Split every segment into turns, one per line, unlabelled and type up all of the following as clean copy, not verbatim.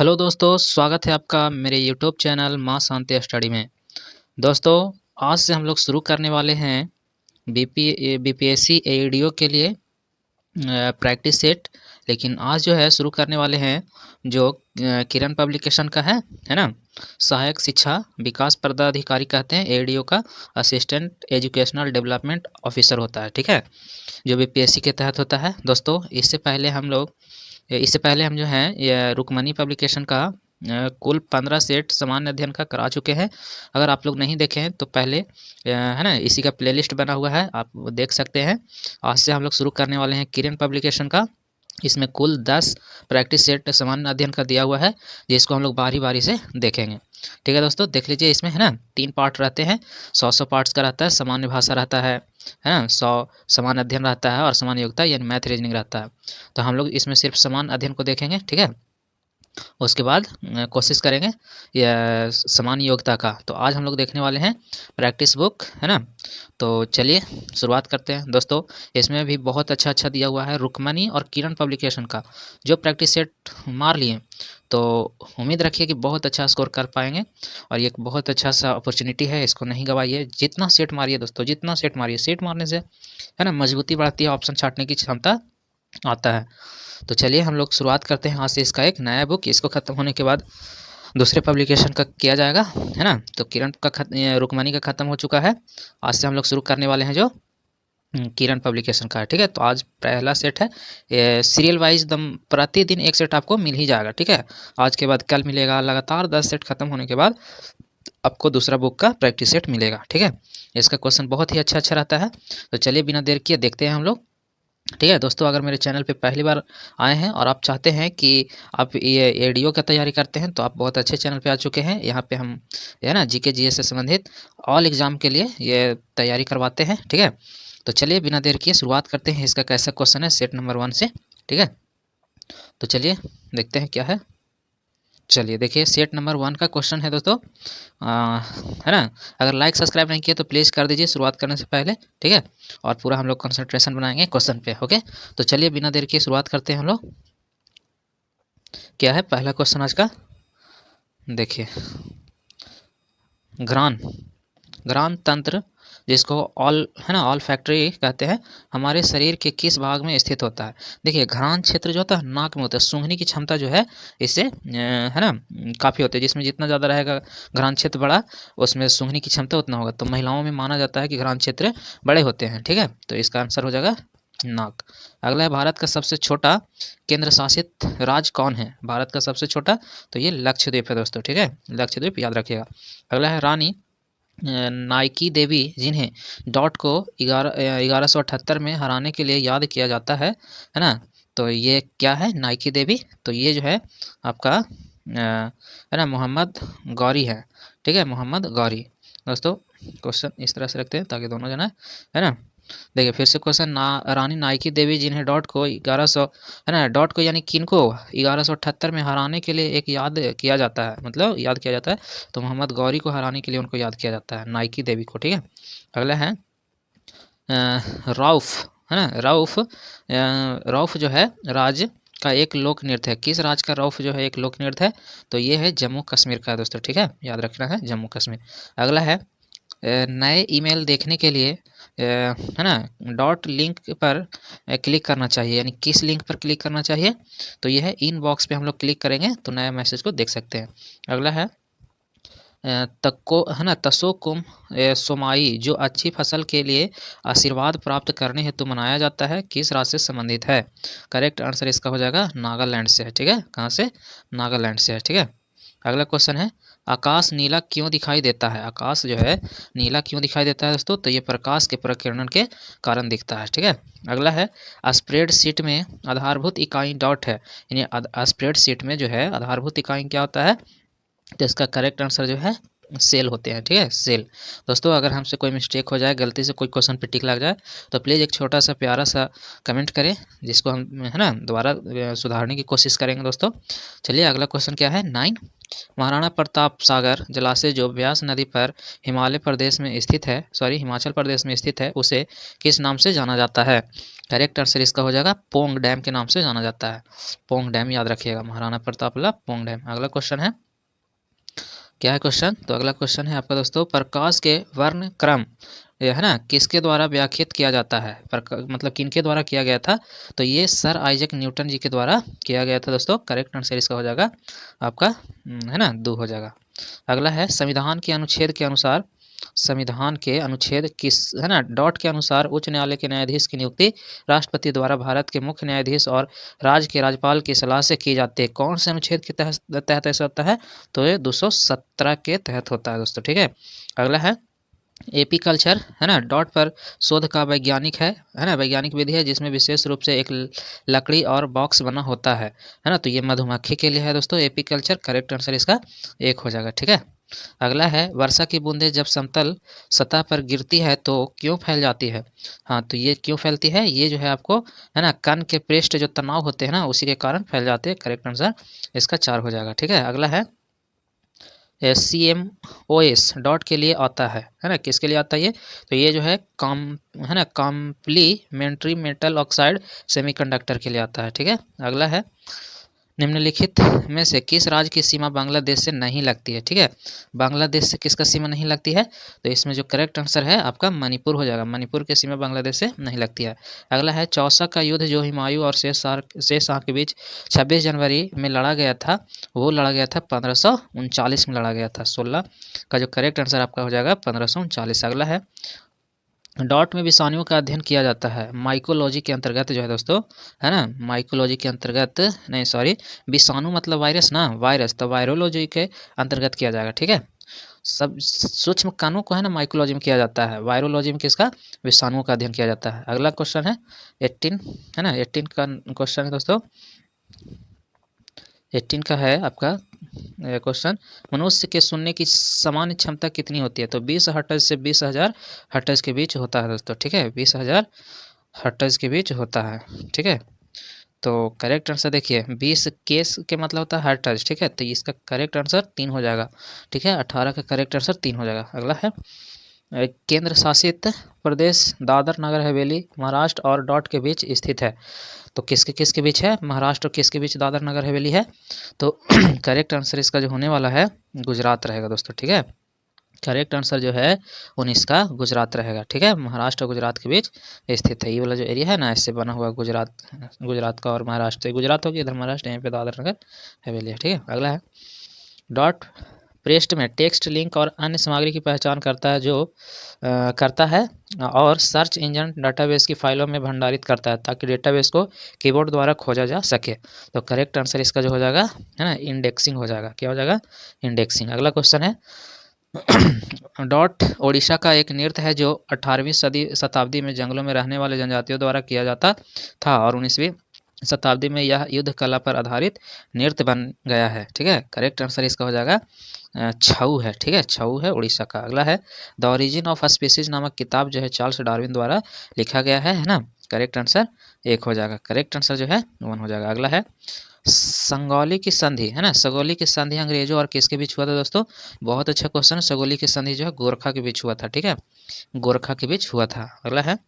Hello दोस्तों, स्वागत है आपका मेरे यूट्यूब चैनल माँ शांति स्टडी में। दोस्तों, आज से हम लोग शुरू करने वाले हैं बीपीएससी एईडीओ के लिए प्रैक्टिस सेट। लेकिन आज जो है शुरू करने वाले हैं जो किरण पब्लिकेशन का है ना। सहायक शिक्षा विकास पदाधिकारी कहते हैं, एईडीओ का असिस्टेंट एजुकेशनल डेवलपमेंट ऑफिसर होता है, ठीक है, जो बीपीएससी के तहत होता है। दोस्तों, इससे पहले हम जो है ये रुक्मणी पब्लिकेशन का कुल 15 सेट सामान्य अध्ययन का करा चुके हैं। अगर आप लोग नहीं देखे हैं तो पहले है ना, इसी का प्लेलिस्ट बना हुआ है, आप वो देख सकते हैं। आज से हम लोग शुरू करने वाले हैं किरण पब्लिकेशन का। इसमें कुल 10 प्रैक्टिस सेट सामान्य अध्ययन का दिया हुआ है, जिसको हम लोग बारी बारी से देखेंगे। ठीक है दोस्तों, देख लीजिए। इसमें है ना 3 पार्ट रहते हैं। 100 पार्ट्स का रहता है। सामान्य भाषा रहता है ना, 100 सामान्य अध्ययन रहता है और सामान्य योग्यता यानी मैथ रीजनिंग रहता है। तो हम लोग इसमें सिर्फ सामान्य अध्ययन को देखेंगे, ठीक है। उसके बाद कोशिश करेंगे या सामान्य योग्यता का। तो आज हम लोग देखने वाले हैं प्रैक्टिस बुक, है ना। तो चलिए शुरुआत करते हैं दोस्तों। इसमें भी बहुत अच्छा अच्छा दिया हुआ है रुक्मणी और किरण पब्लिकेशन का। जो प्रैक्टिस सेट मार लिए तो उम्मीद रखिए कि बहुत अच्छा स्कोर कर पाएंगे। और ये एक बहुत अच्छा सा अपॉर्चुनिटी है, इसको नहीं गवाइए। जितना सेट मारिए दोस्तों, जितना सेट मारिए, सेट मारने से है ना मजबूती बढ़ती है, ऑप्शन छांटने की क्षमता आता है। तो चलिए हम लोग शुरुआत करते हैं आज से। इसका एक नया बुक, इसको ख़त्म होने के बाद दूसरे पब्लिकेशन का किया जाएगा, है ना। तो किरण का रुक्मणी का ख़त्म हो चुका है। आज से हम लोग शुरू करने वाले हैं जो किरण पब्लिकेशन का है, ठीक है। तो आज पहला सेट है, सीरियल वाइज दम प्रतिदिन एक सेट आपको मिल ही जाएगा, ठीक है। आज के बाद कल मिलेगा, लगातार 10 सेट खत्म होने के बाद आपको दूसरा बुक का प्रैक्टिस सेट मिलेगा, ठीक है। इसका क्वेश्चन बहुत ही अच्छा अच्छा रहता है। तो चलिए बिना देर किए देखते हैं हम लोग, ठीक है। दोस्तों, अगर मेरे चैनल पे पहली बार आए हैं और आप चाहते हैं कि आप ये एडीओ का तैयारी करते हैं, तो आप बहुत अच्छे चैनल पे आ चुके हैं। यहाँ पे हम है ना जीके जीएस से संबंधित ऑल एग्जाम के लिए ये तैयारी करवाते हैं, ठीक है। तो चलिए बिना देर किए शुरुआत करते हैं। इसका कैसा क्वेश्चन है सेट नंबर 1 से, ठीक है। तो चलिए देखते हैं क्या है। चलिए देखिए, सेट नंबर 1 का क्वेश्चन है दोस्तों, है ना। अगर लाइक सब्सक्राइब नहीं किया तो प्लीज़ कर दीजिए शुरुआत करने से पहले, ठीक है। और पूरा हम लोग कंसंट्रेशन बनाएंगे क्वेश्चन पे, ओके। तो चलिए बिना देर किए शुरुआत करते हैं हम लोग। क्या है पहला क्वेश्चन आज का, देखिए। घ्राण घ्राण तंत्र, जिसको ऑल है ना ऑल फैक्ट्री कहते हैं, हमारे शरीर के किस भाग में स्थित होता है। देखिए, घ्राण क्षेत्र जो होता है नाक में होता है। सूंघने की क्षमता जो है इससे है ना काफ़ी होती है। जिसमें जितना ज़्यादा रहेगा घ्राण क्षेत्र बड़ा, उसमें सूंघने की क्षमता उतना होगा। तो महिलाओं में माना जाता है कि घ्राण क्षेत्र बड़े होते हैं, ठीक है। तो इसका आंसर हो जाएगा नाक। अगला है, भारत का सबसे छोटा केंद्र शासित राज्य कौन है। भारत का सबसे छोटा, तो ये लक्षद्वीप है दोस्तों, ठीक है। लक्षद्वीप याद रखिएगा। अगला है, रानी नाइकी देवी, जिन्हें डॉट को 1178 में हराने के लिए याद किया जाता है ना। तो ये क्या है नाइकी देवी, तो ये जो है आपका है ना मोहम्मद गौरी है, ठीक है, मोहम्मद गौरी। दोस्तों, क्वेश्चन इस तरह से रखते हैं ताकि दोनों जना है ना। देखिए फिर से क्वेश्चन, रानी नाइकी देवी जिन्हें डॉट को 1100 है ना, डॉट को यानी किन को 1178 में हराने के लिए एक याद किया जाता है, मतलब याद किया जाता है। तो मोहम्मद गौरी को हराने के लिए उनको याद किया जाता है, नाइकी देवी को, ठीक है। अगला है रऊफ, है ना। रऊफ जो है राज्य का एक लोक नृत्य है। किस राज्य का रऊफ जो है एक लोक नृत्य है, तो ये है जम्मू कश्मीर का दोस्तों, ठीक है, याद रखना है जम्मू कश्मीर। अगला है, नए ईमेल देखने के लिए है ना डॉट लिंक पर क्लिक करना चाहिए, यानी किस लिंक पर क्लिक करना चाहिए, तो ये है इनबॉक्स पे हम लोग क्लिक करेंगे तो नए मैसेज को देख सकते हैं। अगला है, तको है ना तसोकुम सोमाई, जो अच्छी फसल के लिए आशीर्वाद प्राप्त करने हेतु मनाया जाता है, किस राज्य से संबंधित है। करेक्ट आंसर इसका हो जाएगा नागालैंड से है, ठीक है। कहाँ से, नागालैंड से है, ठीक है। अगला क्वेश्चन है, आकाश नीला क्यों दिखाई देता है। आकाश जो है नीला क्यों दिखाई देता है दोस्तों, तो ये प्रकाश के प्रकीर्णन के कारण दिखता है, ठीक है। अगला है, स्प्रेडशीट में आधारभूत इकाई डॉट है, यानी स्प्रेडशीट में जो है आधारभूत इकाई क्या होता है, तो इसका करेक्ट आंसर जो है सेल होते हैं, ठीक है, सेल। दोस्तों, अगर हमसे कोई मिस्टेक हो जाए, गलती से कोई क्वेश्चन पे टिक लग जाए, तो प्लीज़ एक छोटा सा प्यारा सा कमेंट करें, जिसको हम है ना दोबारा सुधारने की कोशिश करेंगे दोस्तों। चलिए अगला क्वेश्चन क्या है, 9। महाराणा प्रताप सागर जलाशय जो ब्यास नदी पर हिमाचल प्रदेश में स्थित है, उसे किस नाम से जाना जाता है? करेक्ट आंसर इसका हो जाएगा पोंग डैम के नाम से जाना जाता है। पोंग डैम याद रखिएगा, महाराणा प्रताप वाला पोंग डैम। अगला क्वेश्चन है, क्या है क्वेश्चन? तो अगला क्वेश्चन है आपका दोस्तों, प्रकाश के वर्ण क्रम ये है ना किसके द्वारा व्याख्यात किया जाता है? मतलब किनके द्वारा किया गया था? तो ये सर आइजैक न्यूटन जी के द्वारा किया गया था दोस्तों। करेक्ट आंसर इसका हो जाएगा आपका है ना 2 हो जाएगा। अगला है, संविधान के अनुच्छेद किस है ना डॉट के अनुसार उच्च न्यायालय के न्यायाधीश की नियुक्ति राष्ट्रपति द्वारा भारत के मुख्य न्यायाधीश और राज्य के राज्यपाल की सलाह से की जाती है। कौन से अनुच्छेद के तहत ऐसा होता है? तो ये 217 के तहत होता है दोस्तों। ठीक है, अगला है, एपीकल्चर है ना डॉट पर शोध का वैज्ञानिक है ना वैज्ञानिक विधि है जिसमें विशेष रूप से एक लकड़ी और बॉक्स बना होता है ना। तो ये मधुमक्खी के लिए है दोस्तों एपीकल्चर। करेक्ट आंसर इसका 1 हो जाएगा। ठीक है, अगला है, वर्षा की बूंदें जब समतल सतह पर गिरती है तो क्यों फैल जाती है? हाँ, तो ये क्यों फैलती है? ये जो है आपको है ना कण के पृष्ठ जो तनाव होते हैं ना उसी के कारण फैल जाते हैं। करेक्ट आंसर इसका 4 हो जाएगा। ठीक है, अगला है, CMOS डॉट के लिए आता है ना किसके लिए आता है ये? तो ये जो है कॉम्प्लीमेंट्री मेटल ऑक्साइड सेमीकंडक्टर के लिए आता है। ठीक है, अगला है, निम्नलिखित में से किस राज्य की सीमा बांग्लादेश से नहीं लगती है? ठीक है, बांग्लादेश से किसका सीमा नहीं लगती है? तो इसमें जो करेक्ट आंसर है आपका मणिपुर हो जाएगा। मणिपुर की सीमा बांग्लादेश से नहीं लगती है। अगला है, चौसा का युद्ध जो हुमायूं और शेरशाह के बीच 26 जनवरी में लड़ा गया था, वो लड़ा गया था 1539 में लड़ा गया था। 16 का जो करेक्ट आंसर आपका हो जाएगा 1539। अगला है, डॉट में विषाणुओं का अध्ययन किया जाता है माइकोलॉजी के अंतर्गत जो है दोस्तों है ना माइकोलॉजी के अंतर्गत नहीं सॉरी विषाणु मतलब वायरस ना वायरस तो वायरोलॉजी के अंतर्गत किया जाएगा। ठीक है, सब सूक्ष्म कणों को है ना माइकोलॉजी में किया जाता है, वायरोलॉजी में किसका? विषाणुओं का अध्ययन किया जाता है। अगला क्वेश्चन है 18 है ना 18 का क्वेश्चन है दोस्तों। 18 का है आपका क्वेश्चन, मनुष्य के सुनने की सामान्य क्षमता कितनी होती है? तो 20 हर्ट्ज से 20,000 हर्ट्ज के बीच होता है दोस्तों। ठीक है, 20,000 हर्ट्ज के बीच होता है। ठीक है, तो करेक्ट आंसर देखिए 20 केस के मतलब होता है हर्ट्ज। ठीक है, तो इसका करेक्ट आंसर 3 हो जाएगा। ठीक है, 18 का करेक्ट आंसर 3 हो जाएगा। अगला है, केंद्र शासित प्रदेश दादर नगर हवेली महाराष्ट्र और डॉट के बीच स्थित है। तो किसके बीच है? महाराष्ट्र और किसके बीच दादर नगर हवेली है? तो करेक्ट आंसर इसका जो होने वाला है गुजरात रहेगा दोस्तों। ठीक है, करेक्ट आंसर जो है 19 का गुजरात रहेगा। ठीक है, महाराष्ट्र और गुजरात के बीच स्थित है। ये वाला जो एरिया है ना इससे बना हुआ गुजरात का और महाराष्ट्र, गुजरात होगी इधर महाराष्ट्र, यहाँ पे दादर नगर हवेली है। ठीक है, अगला है, डॉट पृष्ठ में टेक्स्ट लिंक और अन्य सामग्री की पहचान करता है और सर्च इंजन डाटाबेस की फाइलों में भंडारित करता है ताकि डेटाबेस को कीबोर्ड द्वारा खोजा जा सके। तो करेक्ट आंसर इसका जो हो जाएगा है ना इंडेक्सिंग हो जाएगा। क्या हो जाएगा? इंडेक्सिंग। अगला क्वेश्चन है, डॉट ओडिशा का एक नृत्य है जो 18वीं शताब्दी में जंगलों में रहने वाले जनजातियों द्वारा किया जाता था और 19वीं शताब्दी में यह युद्ध कला पर आधारित नृत्य बन गया है। ठीक है, करेक्ट आंसर इसका हो जाएगा छऊ है। ठीक है, छऊ है उड़ीसा का। अगला है, द ओरिजिन ऑफ स्पीसीज नामक किताब जो है चार्ल्स डार्विन द्वारा लिखा गया है ना। करेक्ट आंसर 1 हो जाएगा। करेक्ट आंसर जो है 1 हो जाएगा। अगला है, संगौली की संधि है ना सगौली की संधि अंग्रेजों और किसके बीच हुआ था दोस्तों? बहुत अच्छा क्वेश्चन है। सगौली की संधि जो है गोरखा के बीच हुआ था। ठीक है, गोरखा के बीच हुआ था। अगला है,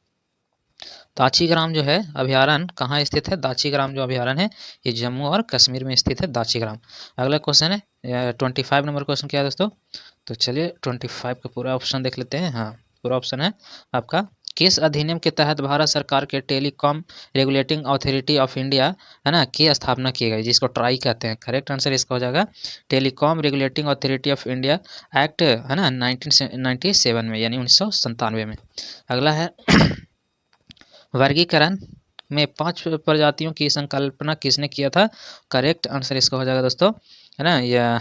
दाचीग्राम जो है अभ्यारण्य कहाँ स्थित है? दाचीग्राम जो अभ्यारण्य है ये जम्मू और कश्मीर में स्थित है दाचीग्राम। अगला क्वेश्चन है 25 नंबर क्वेश्चन क्या है दोस्तों? तो चलिए 25 का पूरा ऑप्शन देख लेते हैं। हाँ, पूरा ऑप्शन है आपका, किस अधिनियम के तहत भारत सरकार के telecom regulating authority of India है ना की स्थापना की गई, जिसको ट्राई कहते हैं? करेक्ट आंसर इसका हो जाएगा telecom regulating authority of India act है ना 1997 में यानी 1997 में। अगला है, वर्गीकरण में 5 प्रजातियों की संकल्पना किसने किया था? करेक्ट आंसर इसका हो जाएगा दोस्तों है ना यह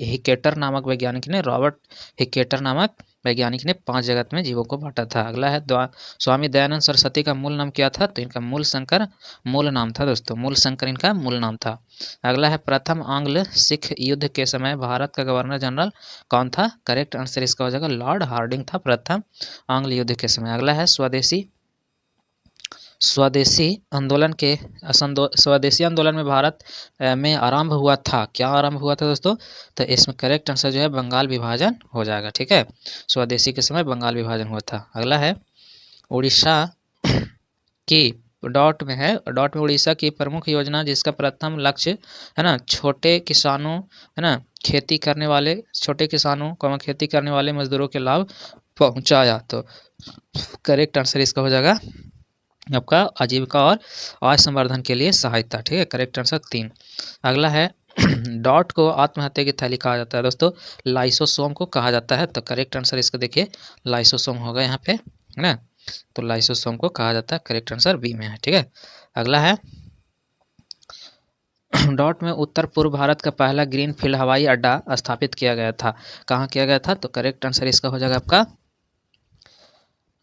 हिकेटर नामक वैज्ञानिक ने, रॉबर्ट हिकेटर नामक वैज्ञानिक ने 5 जगत में जीवों को बांटा था। अगला है, स्वामी दयानंद सरस्वती का मूल नाम क्या था? तो इनका मूल नाम था दोस्तों, मूल शंकर इनका मूल नाम था। अगला है, प्रथम आंग्ल सिख युद्ध के समय भारत का गवर्नर जनरल कौन था? करेक्ट आंसर इसका हो जाएगा लॉर्ड हार्डिंग था प्रथम आंग्ल युद्ध के समय। अगला है, स्वदेशी आंदोलन के स्वदेशी आंदोलन में भारत में आरंभ हुआ था। क्या आरंभ हुआ था दोस्तों? तो इसमें करेक्ट आंसर जो है बंगाल विभाजन हो जाएगा। ठीक है, स्वदेशी के समय बंगाल विभाजन हुआ था। अगला है उड़ीसा की डॉट में है, डॉट में उड़ीसा की प्रमुख योजना जिसका प्रथम लक्ष्य है ना छोटे किसानों है ना खेती करने वाले छोटे किसानों को खेती करने वाले मजदूरों के लाभ पहुंचाया। तो करेक्ट आंसर इसका हो जाएगा आपका आजीविका और आय संवर्धन के लिए सहायता। ठीक है, करेक्ट आंसर 3। अगला है डॉट को आत्महत्या की थैली कहा जाता है दोस्तों, लाइसोसोम को कहा जाता है। तो करेक्ट आंसर इसका देखिए लाइसोसोम होगा यहाँ पे, है ना। तो लाइसोसोम को कहा जाता है, करेक्ट आंसर बी में है। ठीक है, अगला है डॉट में उत्तर पूर्व भारत का पहला ग्रीन फील्ड हवाई अड्डा स्थापित किया गया था। कहाँ किया गया था? तो करेक्ट आंसर इसका हो जाएगा आपका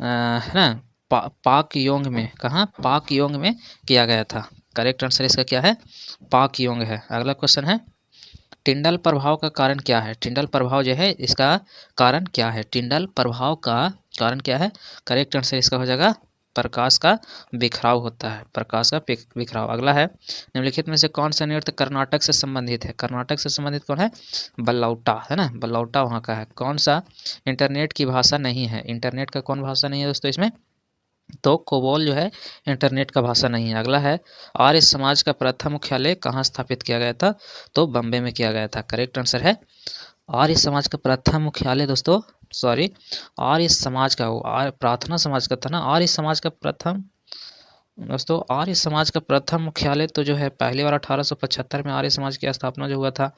है ना पाक योंग में। कहाँ? पाक योंग में किया गया था। करेक्ट आंसर इसका क्या है? पाक योंग है। अगला क्वेश्चन है टिंडल प्रभाव का कारण क्या है? टिंडल प्रभाव जो है इसका कारण क्या है? टिंडल प्रभाव का कारण क्या है? करेक्ट आंसर इसका हो जाएगा प्रकाश का बिखराव होता है, प्रकाश का बिखराव। अगला है निम्नलिखित में से कौन सा नृत्य कर्नाटक से संबंधित है? कर्नाटक से संबंधित कौन है? बल्लौटा, है ना, बल्लौटा वहाँ का है। कौन सा इंटरनेट की भाषा नहीं है? इंटरनेट का कौन भाषा नहीं है दोस्तों इसमें? तो कोबोल जो है इंटरनेट का भाषा नहीं है। अगला है आर्य समाज का प्रथम मुख्यालय कहाँ स्थापित किया गया था? तो बम्बे में किया गया था। करेक्ट आंसर है आर्य समाज का प्रथम मुख्यालय दोस्तों, सॉरी आर्य समाज का, वो प्रार्थना समाज का था ना। आर्य समाज का प्रथम दोस्तों, आर्य समाज का प्रथम मुख्यालय तो जो है पहली बार 1875 में आर्य समाज की स्थापना जो हुआ था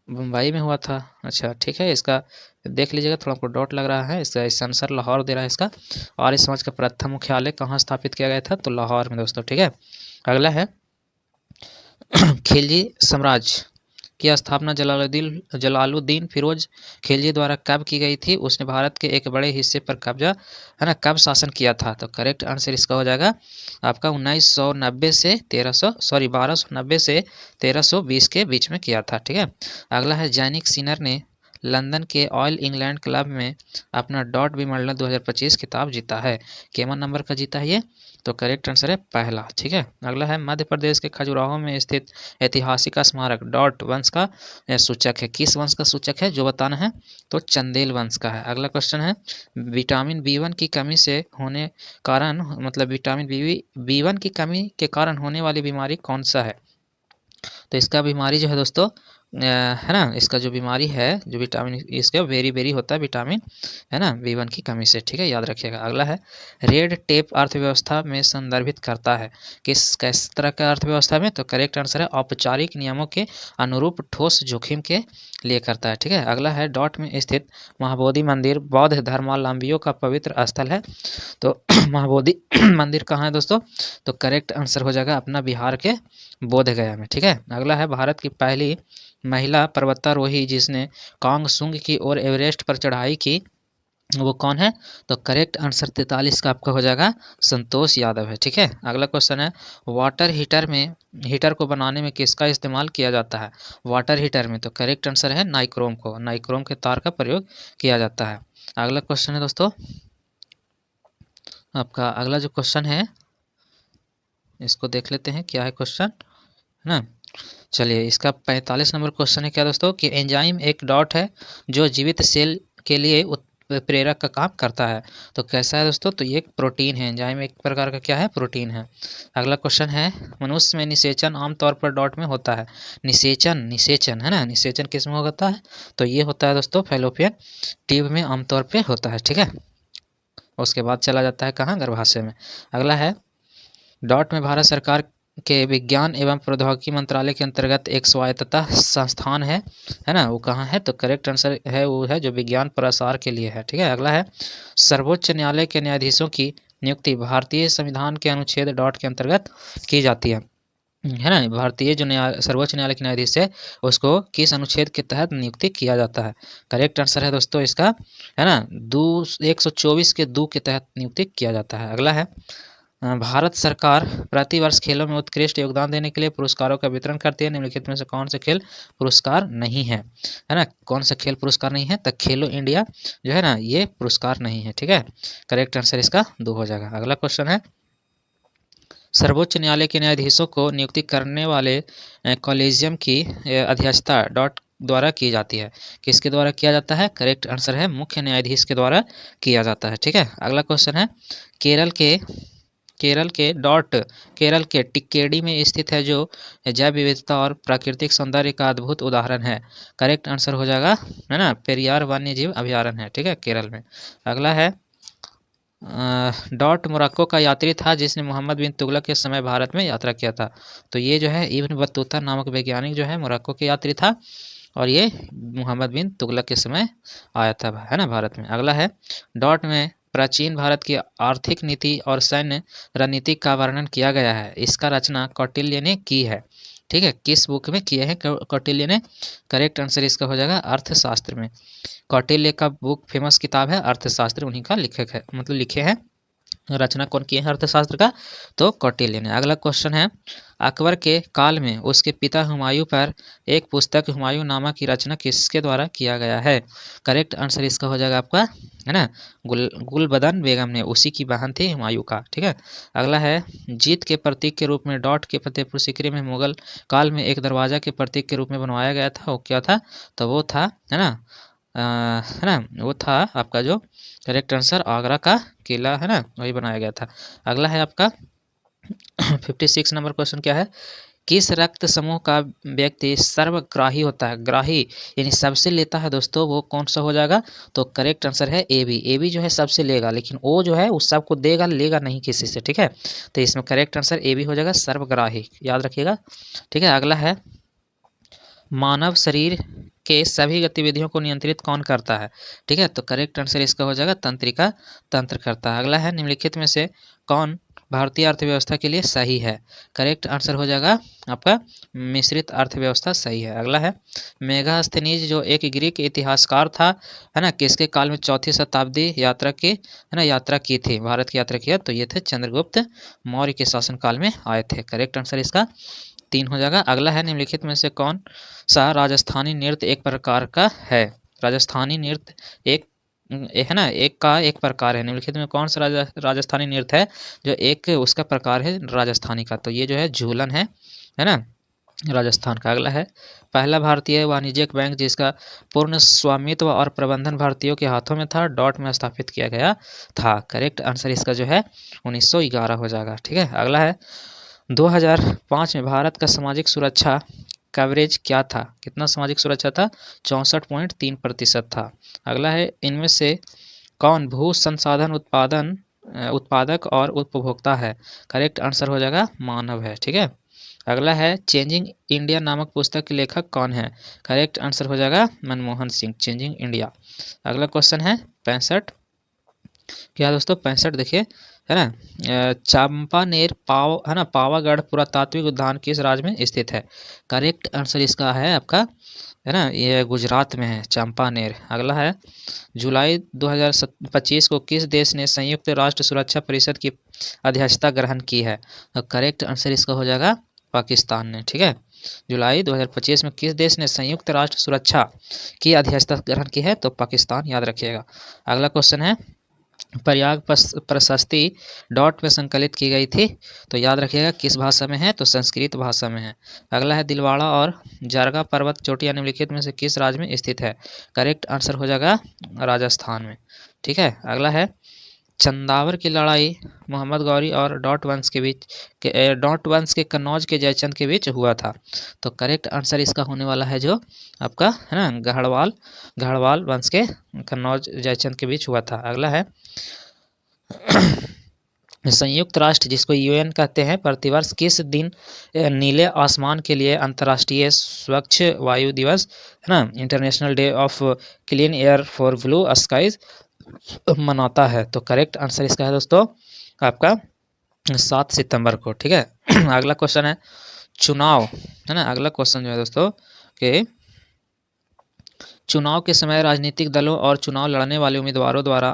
मुंबई में हुआ था। अच्छा ठीक है, इसका देख लीजिएगा, थोड़ा आपको डॉट लग रहा है, इसका आंसर लाहौर दे रहा है इसका। आर्य समाज का प्रथम मुख्यालय कहाँ स्थापित किया गया था? तो लाहौर में दोस्तों। ठीक है, अगला है खिलजी साम्राज्य की स्थापना जलालुद्दीन फिरोज खिलजी द्वारा कब की गई थी? उसने भारत के एक बड़े हिस्से पर कब्जा है ना कब शासन किया था? तो करेक्ट आंसर इसका हो जाएगा आपका 1290 से 1320 के बीच में किया था। ठीक है, अगला है जैनिक सिनर ने लंदन के ऑयल इंग्लैंड क्लब में अपना डॉट विमर्लन 2025 खिताब जीता है। केवन नंबर का जीता है ये? तो करेक्ट आंसर है पहला। ठीक है, अगला है मध्य प्रदेश के खजुराहो में स्थित ऐतिहासिक स्मारक डॉट वंश का सूचक है। किस वंश का सूचक है जो बताना है? तो चंदेल वंश का है। अगला क्वेश्चन है विटामिन B1 की कमी से होने कारण मतलब विटामिन B1 की कमी के कारण होने वाली बीमारी कौन सा है? तो इसका बीमारी जो है दोस्तों है ना, इसका जो बीमारी है जो विटामिन इसका वेरी होता है विटामिन, है ना, B1 की कमी से। ठीक है, याद रखिएगा। अगला है रेड टेप अर्थव्यवस्था में संदर्भित करता है किस तरह का अर्थव्यवस्था में? तो करेक्ट आंसर है औपचारिक नियमों के अनुरूप ठोस जोखिम के लिए करता है। ठीक है, अगला है डॉट में स्थित महाबोधि मंदिर बौद्ध धर्मावलंबियों का पवित्र स्थल है। तो महाबोधि मंदिर कहाँ है दोस्तों? तो करेक्ट आंसर हो जाएगा अपना बिहार के बोध गया में। ठीक है, अगला है भारत की पहली महिला पर्वतारोही जिसने कांगसुंग की ओर एवरेस्ट पर चढ़ाई की, वो कौन है? तो करेक्ट आंसर 43 का आपका हो जाएगा संतोष यादव है। ठीक है, अगला क्वेश्चन है वाटर हीटर को बनाने में किसका इस्तेमाल किया जाता है? वाटर हीटर में तो करेक्ट आंसर है नाइक्रोम को, नाइक्रोम के तार का प्रयोग किया जाता है। अगला क्वेश्चन है दोस्तों आपका, अगला जो क्वेश्चन है इसको देख लेते हैं क्या है क्वेश्चन, है ना। चलिए, इसका 45 नंबर क्वेश्चन है क्या दोस्तों कि एंजाइम एक डॉट है जो जीवित सेल के लिए प्रेरक का काम करता है। तो कैसा है दोस्तों? तो ये एक प्रोटीन है, एंजाइम एक प्रकार का क्या है? प्रोटीन है। अगला क्वेश्चन है मनुष्य में निषेचन आमतौर पर डॉट में होता है। निषेचन है ना, निषेचन किस में होता है? तो ये होता है दोस्तों फैलोपियन ट्यूब में आमतौर पर होता है। ठीक है, उसके बाद चला जाता है कहाँ? गर्भाशय में। अगला है डॉट में भारत सरकार के विज्ञान एवं प्रौद्योगिकी मंत्रालय के अंतर्गत एक स्वायत्तता संस्थान है ना, वो कहाँ है? तो करेक्ट आंसर है वो है जो विज्ञान प्रसार के लिए है। ठीक है, अगला है सर्वोच्च न्यायालय के न्यायाधीशों की नियुक्ति भारतीय संविधान के अनुच्छेद डॉट के अंतर्गत की जाती है ना। भारतीय जो सर्वोच्च न्यायालय के न्यायाधीश है उसको किस अनुच्छेद के तहत नियुक्ति किया जाता है? करेक्ट आंसर है दोस्तों इसका, है ना, 124 के 2 के तहत नियुक्ति किया जाता है। अगला है भारत सरकार प्रतिवर्ष खेलों में उत्कृष्ट योगदान देने के लिए पुरस्कारों का वितरण करती है। निम्नलिखित में से कौन से खेल पुरस्कार नहीं है? है ना, कौन सा खेल पुरस्कार नहीं है? तो खेलो इंडिया जो है ना ये पुरस्कार नहीं है। ठीक है, करेक्ट आंसर इसका 2 हो जाएगा। अगला क्वेश्चन है सर्वोच्च न्यायालय के न्यायाधीशों को नियुक्ति करने वाले कॉलेजियम की अध्यक्षता डॉट द्वारा की जाती है। किसके द्वारा किया जाता है? करेक्ट आंसर है मुख्य न्यायाधीश के द्वारा किया जाता है। ठीक है, अगला क्वेश्चन है केरल के टिक्केडी में स्थित है जो जैव विविधता और प्राकृतिक सौंदर्य का अद्भुत उदाहरण है। करेक्ट आंसर हो जाएगा, है ना, पेरियार वन्य जीव अभयारण्य है। ठीक है, केरल में। अगला है डॉट मोरक्को का यात्री था जिसने मोहम्मद बिन तुगलक के समय भारत में यात्रा किया था। तो ये जो है इब्न बतूता नामक वैज्ञानिक जो है मोरक्को के यात्री था और ये मोहम्मद बिन तुगलक के समय आया था, है ना, भारत में। अगला है डॉट में प्राचीन भारत की आर्थिक नीति और सैन्य रणनीति का वर्णन किया गया है। इसका रचना कौटिल्य ने की है। ठीक है, किस बुक में किए हैं कौटिल्य ने? करेक्ट आंसर इसका हो जाएगा अर्थशास्त्र में। कौटिल्य का बुक फेमस किताब है अर्थशास्त्र, उन्हीं का लेखक है, मतलब लिखे हैं। रचना कौन किए हैं अर्थशास्त्र का? तो कौटिल्य ने। अगला क्वेश्चन है अकबर के काल में उसके पिता हुमायूं पर एक पुस्तक हुमायूं नामा की रचना किसके द्वारा किया गया है? करेक्ट आंसर इसका हो जाएगा आपका, है ना, गुलबदन बेगम ने, उसी की बहन थी हुमायूं का। ठीक है, अगला है जीत के प्रतीक के रूप में डॉट के फतेहपुर सीकरी में मुगल काल में एक दरवाजा के प्रतीक के रूप में बनवाया गया था, वो क्या था? तो वो था, है ना, वो था आपका जो करेक्ट आंसर आगरा का किला, है ना, वही बनाया गया था। अगला है आपका 56 नंबर क्वेश्चन क्या है? किस रक्त समूह का व्यक्ति सर्वग्राही होता है? ग्राही यानी सबसे लेता है दोस्तों, वो कौन सा हो जाएगा? तो करेक्ट आंसर है ए बी। ए बी जो है सबसे लेगा, लेकिन ओ जो है उस सबको देगा, लेगा नहीं किसी से। ठीक है, तो इसमें करेक्ट आंसर ए बी हो जाएगा, सर्वग्राही, याद रखिएगा। ठीक है, अगला है मानव शरीर के सभी गतिविधियों को नियंत्रित कौन करता है? ठीक है, तो करेक्ट आंसर इसका हो जाएगा तंत्रिका तंत्र करता है। अगला है निम्नलिखित में से कौन भारतीय अर्थव्यवस्था के लिए सही है? करेक्ट आंसर हो जाएगा आपका मिश्रित अर्थव्यवस्था सही है। अगला है मेगास्थनीज जो एक ग्रीक इतिहासकार था, है ना, किसके काल में 4वीं शताब्दी यात्रा की, है ना, यात्रा की थी, भारत की यात्रा किया? तो ये थे चंद्रगुप्त मौर्य के शासनकाल में आए थे। करेक्ट आंसर इसका 3 हो जाएगा। अगला है निम्नलिखित में से कौन सा राजस्थानी नृत्य एक प्रकार का है? राजस्थानी नृत्य एक है ना, एक प्रकार है। निम्नलिखित में कौन सा राजस्थानी नृत्य है जो एक उसका प्रकार है राजस्थानी का? तो ये जो है झूलन है ना, राजस्थान का। अगला है पहला भारतीय वाणिज्यिक बैंक जिसका पूर्ण स्वामित्व और प्रबंधन भारतीयों के हाथों में था, डॉट में स्थापित किया गया था। करेक्ट आंसर इसका जो है 1911 हो जाएगा। ठीक है, अगला है 2005 में भारत का सामाजिक सुरक्षा कवरेज क्या था? कितना सामाजिक सुरक्षा था? 64.3% था। अगला है इनमें से कौन भू संसाधन उत्पादक और उपभोक्ता है? करेक्ट आंसर हो जाएगा मानव है। ठीक है, अगला है चेंजिंग इंडिया नामक पुस्तक के लेखक कौन है? करेक्ट आंसर हो जाएगा मनमोहन सिंह, चेंजिंग इंडिया। अगला क्वेश्चन है 65, क्या दोस्तों 65 देखिए, है ना, चंपानेर है ना, पावागढ़ पुरातात्विक उद्यान किस राज्य में स्थित है? करेक्ट आंसर इसका है आपका, है ना, ये गुजरात में है चंपानेर। अगला है जुलाई 2025 को किस देश ने संयुक्त राष्ट्र सुरक्षा परिषद की अध्यक्षता ग्रहण की है? तो करेक्ट आंसर इसका हो जाएगा पाकिस्तान ने। ठीक है, जुलाई 2025 में किस देश ने संयुक्त राष्ट्र सुरक्षा की अध्यक्षता ग्रहण की है? तो पाकिस्तान, याद रखिएगा। अगला क्वेश्चन है प्रयाग प्रशस्ति डॉट में संकलित की गई थी, तो याद रखिएगा किस भाषा में है? तो संस्कृत भाषा में है। अगला है दिलवाड़ा और जारगा पर्वत चोटियां निम्नलिखित में से किस राज्य में स्थित है? करेक्ट आंसर हो जाएगा राजस्थान में। ठीक है, अगला है चंदावर की लड़ाई मोहम्मद गौरी और डॉट वंश के कन्नौज के जयचंद के बीच हुआ था। तो करेक्ट आंसर इसका होने वाला है जो आपका, है ना, गढ़वाल वंश के कन्नौज जयचंद के बीच हुआ था। अगला है संयुक्त राष्ट्र जिसको यूएन कहते हैं प्रतिवर्ष किस दिन नीले आसमान के लिए अंतर्राष्ट्रीय स्वच्छ वायु दिवस, है ना, international day of clean air for blue skies मनाता है? तो करेक्ट आंसर इसका है दोस्तों आपका 7 सितंबर को। ठीक है, अगला क्वेश्चन है चुनाव, है ना, अगला क्वेश्चन जो है दोस्तों कि चुनाव के समय राजनीतिक दलों और चुनाव लड़ने वाले उम्मीदवारों द्वारा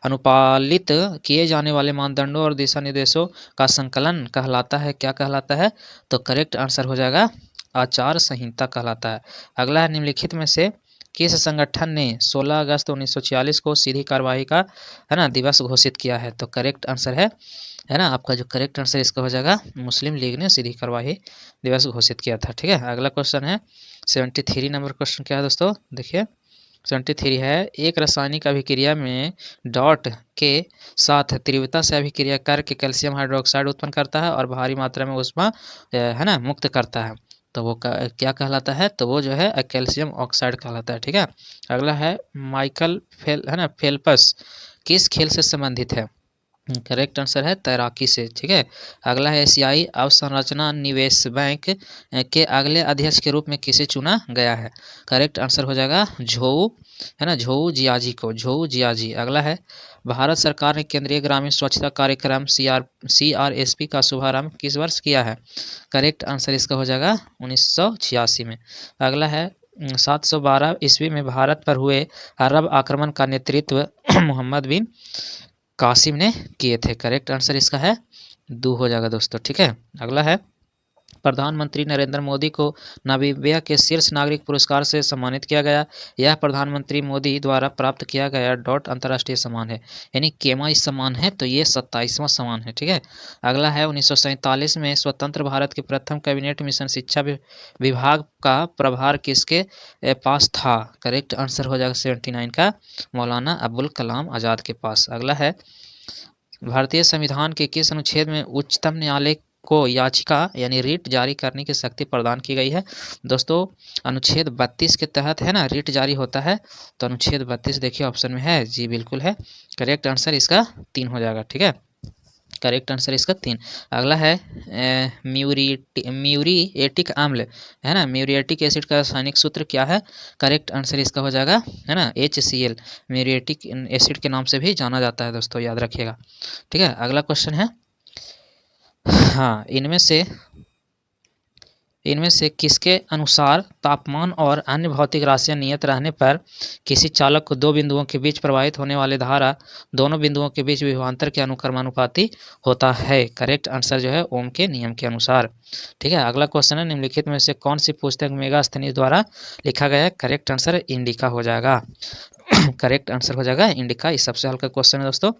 अनुपालित किए जाने वाले मानदंडों और दिशा निर्देशों का संकलन कहलाता है, क्या कहलाता है? तो करेक्ट आंसर हो जाएगा आचार संहिता कहलाता है। अगला है निम्नलिखित में से किस संगठन ने 16 अगस्त 1946 को सीधी कार्रवाई का है ना दिवस घोषित किया है? तो करेक्ट आंसर है ना आपका जो करेक्ट आंसर इसका हो जाएगा मुस्लिम लीग ने सीधी कार्रवाई दिवस घोषित किया था। ठीक है, अगला क्वेश्चन है 73 नंबर क्वेश्चन क्या है दोस्तों, देखिए 73 है, एक रासायनिक अभिक्रिया में डॉट के साथ तीव्रता से अभिक्रिया करके कैल्शियम हाइड्रोक्साइड उत्पन्न करता है और भारी मात्रा में ऊष्मा है ना मुक्त करता है, तो वो क्या कहलाता है? तो वो जो है कैल्शियम ऑक्साइड कहलाता है। ठीक है, अगला है माइकल है ना फेल्पस किस खेल से संबंधित है? करेक्ट आंसर है तैराकी से। ठीक है, अगला है एशियाई अवसंरचना निवेश बैंक के अगले अध्यक्ष के रूप में किसे चुना गया है? करेक्ट आंसर हो जाएगा झोऊ है ना, झोऊ जियाजी को, झोऊ जियाजी। अगला है भारत सरकार ने केंद्रीय ग्रामीण स्वच्छता कार्यक्रम CRSP का शुभारंभ किस वर्ष किया है? करेक्ट आंसर इसका हो जाएगा 1986 में। अगला है 712 ईस्वी में भारत पर हुए अरब आक्रमण का नेतृत्व मोहम्मद बिन कासिम ने किए थे। करेक्ट आंसर इसका है 2 हो जाएगा दोस्तों। ठीक है, अगला है प्रधानमंत्री नरेंद्र मोदी को नामीबिया के शीर्ष नागरिक पुरस्कार से सम्मानित किया गया। यह प्रधानमंत्री मोदी द्वारा प्राप्त किया गया डॉट अंतर्राष्ट्रीय सम्मान है, यानी केमा सम्मान है, तो ये 27वां सम्मान है। ठीक है, अगला है 1947 में स्वतंत्र भारत के प्रथम कैबिनेट मिशन शिक्षा विभाग का प्रभार किसके पास था? करेक्ट आंसर हो जाएगा 79 का मौलाना अबुल कलाम आज़ाद के पास। अगला है भारतीय संविधान के किस अनुच्छेद में उच्चतम न्यायालय को याचिका यानी रिट जारी करने की शक्ति प्रदान की गई है? दोस्तों अनुच्छेद 32 के तहत है ना रिट जारी होता है, तो अनुच्छेद 32 देखिए ऑप्शन में है, जी बिल्कुल है। करेक्ट आंसर इसका 3 हो जाएगा। ठीक है, करेक्ट आंसर इसका 3। अगला है म्यूरिएटिक अम्ल है ना, म्यूरिएटिक एसिड का रासायनिक सूत्र क्या है? करेक्ट आंसर इसका हो जाएगा है ना HCl, म्यूरिएटिक एसिड के नाम से भी जाना जाता है दोस्तों, याद रखिएगा। ठीक है, अगला क्वेश्चन है हाँ इनमें से किसके अनुसार तापमान और अन्य भौतिक राशियां नियत रहने पर किसी चालक को दो बिंदुओं के बीच प्रवाहित होने वाली धारा दोनों बिंदुओं के बीच विभवांतर के अनुक्रमानुपाती होता है? करेक्ट आंसर जो है ओम के नियम के अनुसार। ठीक है, अगला क्वेश्चन है निम्नलिखित में से कौन सी पुस्तक मेगास्थनीज द्वारा लिखा गया है? करेक्ट आंसर इंडिका हो जाएगा। करेक्ट आंसर हो जाएगा इंडिका, ये सबसे हल्का क्वेश्चन है दोस्तों।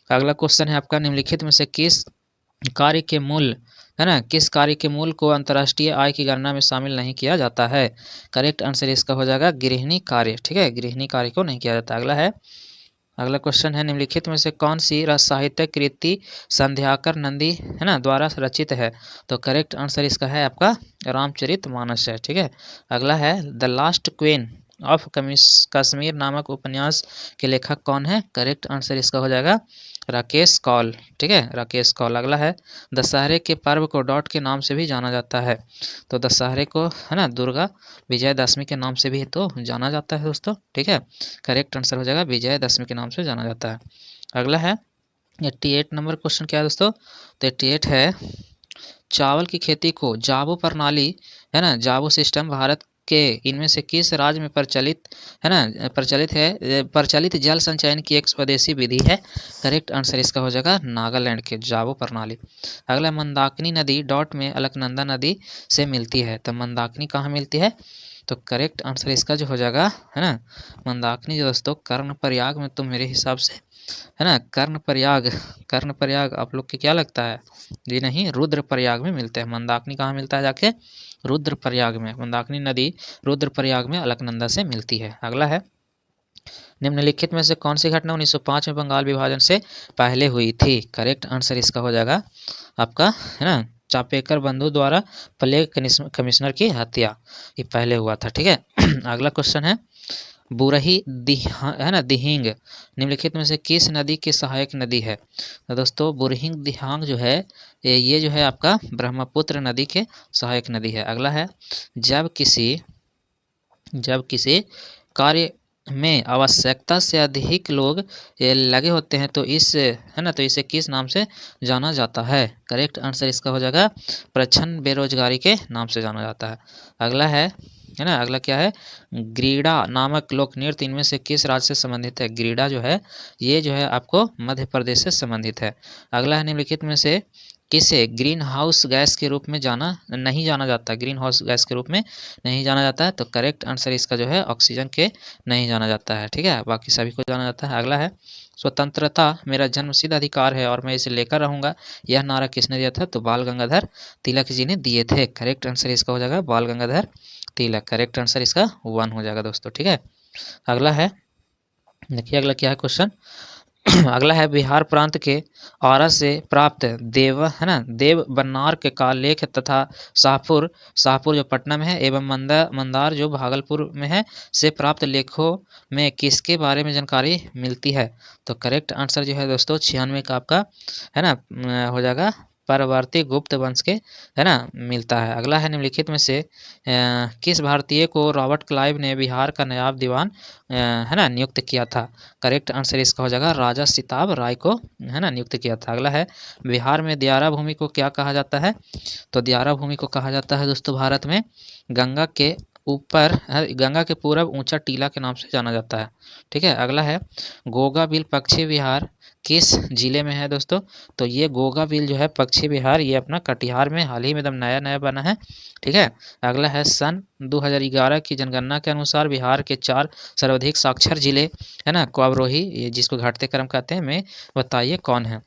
अगला क्वेश्चन है आपका निम्नलिखित में से किस कार्य के मूल है ना, किस कार्य के मूल को अंतर्राष्ट्रीय आय की गणना में शामिल नहीं किया जाता है? करेक्ट आंसर इसका हो जाएगा गृहिणी कार्य। ठीक है, गृहिणी कार्य को नहीं किया जाता। अगला क्वेश्चन है निम्नलिखित में से कौन सी साहित्यिक कृति संध्याकर नंदी है ना द्वारा रचित है? तो करेक्ट आंसर इसका है आपका रामचरितमानस है। ठीक है, अगला है the last queen of Kashmir नामक उपन्यास के लेखक कौन है? करेक्ट आंसर इसका हो जाएगा राकेश कौल। ठीक है, राकेश कौल। अगला है दशहरे के पर्व को डॉट के नाम से भी जाना जाता है, तो दशहरे को है ना दुर्गा विजयदशमी के नाम से भी तो जाना जाता है दोस्तों। ठीक है, करेक्ट आंसर हो जाएगा विजयदशमी के नाम से जाना जाता है। अगला है 88 नंबर क्वेश्चन क्या है दोस्तों? तो 88 है चावल की खेती को जाबू प्रणाली है ना, जाबू सिस्टम भारत के इनमें से किस राज्य में प्रचलित जल संचयन की एक स्वदेशी विधि है? करेक्ट आंसर इसका हो जाएगा नागालैंड के जाबू प्रणाली। अगला मंदाकिनी नदी डॉट में अलकनंदा नदी से मिलती है, तो मंदाकिनी कहाँ मिलती है? तो करेक्ट आंसर इसका जो हो जाएगा है ना मंदाकिनी जो दोस्तों कर्णप्रयाग में, तो मेरे हिसाब से है ना कर्णप्रयाग आप लोग के क्या लगता है? जी नहीं, रुद्रप्रयाग में मिलते हैं। मंदाकिनी कहाँ मिलता है जाके? रुद्रप्रयाग में। मंदाकिनी नदी रुद्रप्रयाग में अलकनंदा से मिलती है। अगला है निम्नलिखित में से कौन सी घटना 1905 में बंगाल विभाजन से पहले हुई थी? करेक्ट आंसर इसका हो जाएगा आपका है ना चापेकर बंधु द्वारा प्लेग कमिश्नर की हत्या, ये पहले हुआ था। ठीक है, अगला क्वेश्चन है बुरही है ना दिहिंग निम्नलिखित में से किस नदी की सहायक नदी है? तो दोस्तों बुरहिंग दिहांग जो है ये जो है आपका ब्रह्मपुत्र नदी के सहायक नदी है। अगला है जब किसी कार्य में आवश्यकता से अधिक लोग लगे होते हैं तो इसे किस नाम से जाना जाता है? करेक्ट आंसर इसका हो जाएगा प्रच्छन्न बेरोजगारी के नाम से जाना जाता है। अगला है ना अगला क्या है ग्रीडा नामक लोक नृत्य इनमें से किस राज्य से संबंधित है? ग्रीडा जो है ये जो है आपको मध्य प्रदेश से संबंधित है। अगला है निम्नलिखित में से किसे ग्रीन हाउस गैस के रूप में नहीं जाना जाता, ग्रीन हाउस गैस के रूप में नहीं जाना जाता है। तो करेक्ट आंसर इसका जो है ऑक्सीजन के नहीं जाना जाता है, ठीक है, बाकी सभी को जाना जाता है। अगला है स्वतंत्रता मेरा जन्मसिद्ध अधिकार है और मैं इसे लेकर रहूंगा, यह नारा किसने दिया था? तो बाल गंगाधर तिलक जी ने दिए थे। करेक्ट आंसर इसका हो जाएगा बाल गंगाधर तिलक। करेक्ट आंसर इसका 1 हो जाएगा दोस्तों, ठीक है। अगला है, देखिए अगला क्या है क्वेश्चन। अगला है बिहार प्रांत के औरत से प्राप्त देव है ना देव बन्नार के का लेख तथा शाहपुर जो पटना में है एवं मंदार जो भागलपुर में है से प्राप्त लेखों में किसके बारे में जानकारी मिलती है? तो करेक्ट आंसर जो है दोस्तों 96 का आपका है ना हो जाएगा परवर्ती गुप्त वंश के है ना मिलता है। अगला है निम्नलिखित में से किस भारतीय को रॉबर्ट क्लाइव ने बिहार का नायब दीवान है ना नियुक्त किया था? करेक्ट आंसर इसका हो जाएगा राजा सिताब राय को है ना नियुक्त किया था। अगला है बिहार में दियारा भूमि को क्या कहा जाता है? तो दियारा भूमि को कहा जाता है दोस्तों भारत में गंगा के ऊपर गंगा के पूरब ऊंचा टीला के नाम से जाना जाता है, ठीक है। अगला है गोगा बिल पक्षी विहार किस जिले में है दोस्तों? तो ये गोगा बिल जो है पक्षी विहार ये अपना कटिहार में हाल ही में एकदम नया नया बना है, ठीक है। अगला है सन 2011 की जनगणना के अनुसार बिहार के 4 सर्वाधिक साक्षर जिले है ना को अवरोही ये जिसको घटते क्रम कहते हैं में बताइए कौन है?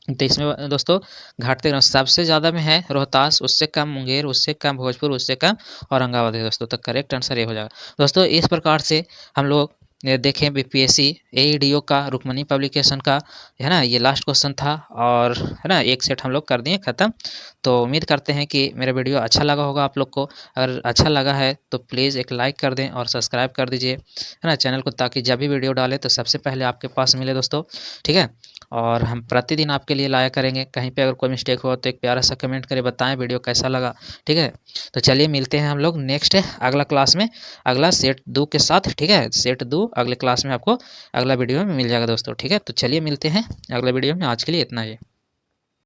तो इसमें दोस्तों घाटते क्रम सबसे ज़्यादा में है रोहतास, उससे कम मुंगेर, उससे कम भोजपुर, उससे कम औरंगाबाद है दोस्तों। तो करेक्ट आंसर ये हो जाएगा दोस्तों। इस प्रकार से हम लोग देखें बीपीएससी एईडीओ का रुक्मणी पब्लिकेशन का है ना ये लास्ट क्वेश्चन था और है ना एक सेट हम लोग कर दिए ख़त्म। तो उम्मीद करते हैं कि मेरा वीडियो अच्छा लगा होगा आप लोग को। अगर अच्छा लगा है तो प्लीज़ एक लाइक कर दें और सब्सक्राइब कर दीजिए है ना चैनल को, ताकि जब भी वीडियो डालें तो सबसे पहले आपके पास मिले दोस्तों, ठीक है। और हम प्रतिदिन आपके लिए लाया करेंगे। कहीं पे अगर कोई मिस्टेक हो तो एक प्यारा सा कमेंट करें, बताएं वीडियो कैसा लगा, ठीक है। तो चलिए मिलते हैं हम लोग नेक्स्ट अगला क्लास में अगला सेट 2 के साथ, ठीक है। सेट 2 अगले क्लास में आपको अगला वीडियो में मिल जाएगा दोस्तों, ठीक है। तो चलिए मिलते हैं अगला वीडियो में, आज के लिए इतना ही।